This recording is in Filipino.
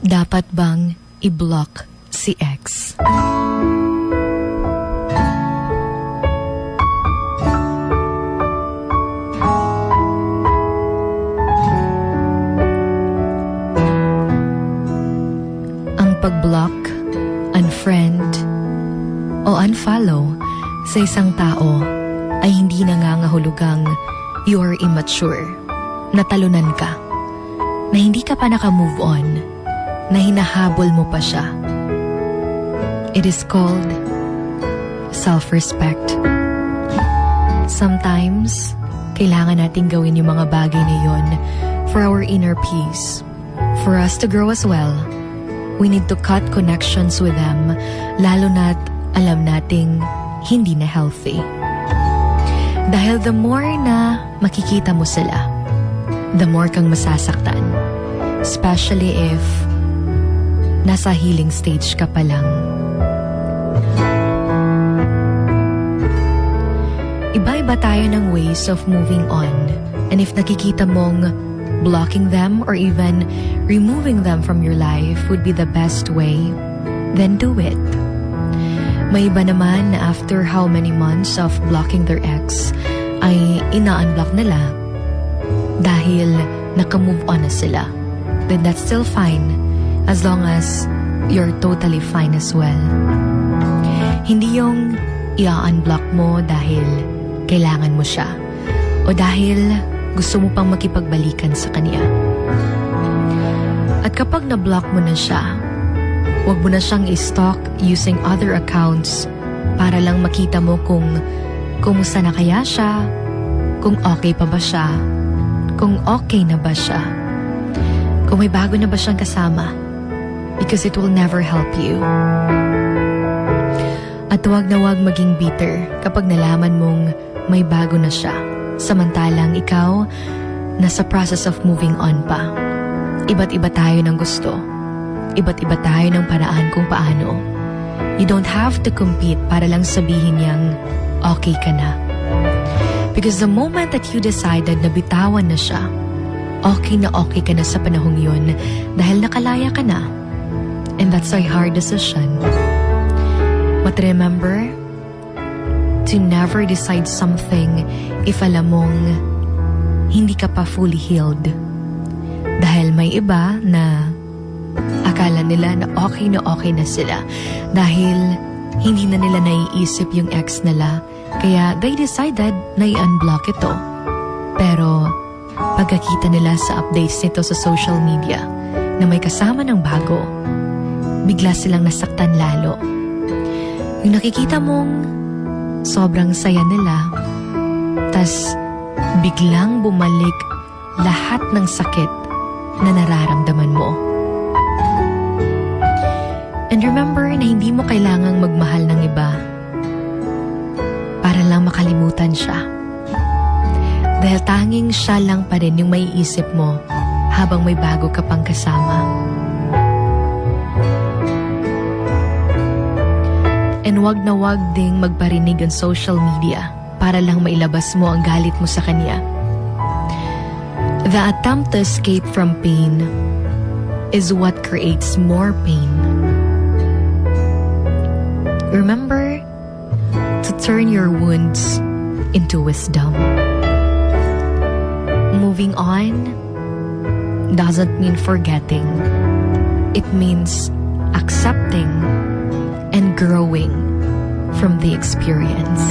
Dapat bang i-block si ex? Ang pag-block, unfriend, o unfollow sa isang tao ay hindi nangangahulugang you are immature, natalunan ka, na hindi ka pa naka-move on, na hinahabol mo pa siya. It is called self-respect. Sometimes, kailangan nating gawin yung mga bagay na yun for our inner peace. For us to grow as well, we need to cut connections with them, lalo na't alam nating hindi na healthy. Dahil the more na makikita mo sila, the more kang masasaktan. Especially if nasa healing stage ka pa lang. Iba-iba tayo ng ways of moving on. And if nakikita mong blocking them or even removing them from your life would be the best way, then do it. May iba naman na after how many months of blocking their ex, ay ina-unblock nila dahil naka-move on na sila. Then that's still fine as long as you're totally fine as well. Hindi yung i-unblock mo dahil kailangan mo siya o dahil gusto mo pang makipagbalikan sa kanya. At kapag na-block mo na siya, huwag mo na siyang i-stalk using other accounts para lang makita mo kung kumusta na kaya siya, kung okay pa ba siya, kung okay na ba siya, kung may bago na ba siyang kasama, because it will never help you. At huwag na huwag maging bitter kapag nalaman mong may bago na siya, samantalang ikaw nasa process of moving on pa. Iba't iba tayo ng gusto. Iba't iba tayo ng paraan kung paano. You don't have to compete para lang sabihin niyang okay ka na. Because the moment that you decided na bitawan na siya, okay ka na sa panahong yun dahil nakalaya ka na. And that's a hard decision. But remember to never decide something if alam mong hindi ka pa fully healed. Dahil may iba na akala nila na okay na sila dahil hindi na nila naiisip yung ex nila, kaya they decided na i-unblock ito. Pero pagkakita nila sa updates nito sa social media na may kasama ng bago, bigla silang nasaktan lalo. Yung nakikita mong sobrang saya nila, tas biglang bumalik lahat ng sakit na nararamdaman mo. And remember na hindi mo kailangang magmahal ng iba para lang makalimutan siya. Dahil tanging siya lang pa rin yung maiisip mo habang may bago ka pang kasama. And wag na wag ding magparinig on social media para lang mailabas mo ang galit mo sa kanya. The attempt to escape from pain is what creates more pain. Remember to turn your wounds into wisdom. Moving on doesn't mean forgetting. It means accepting and growing from the experience.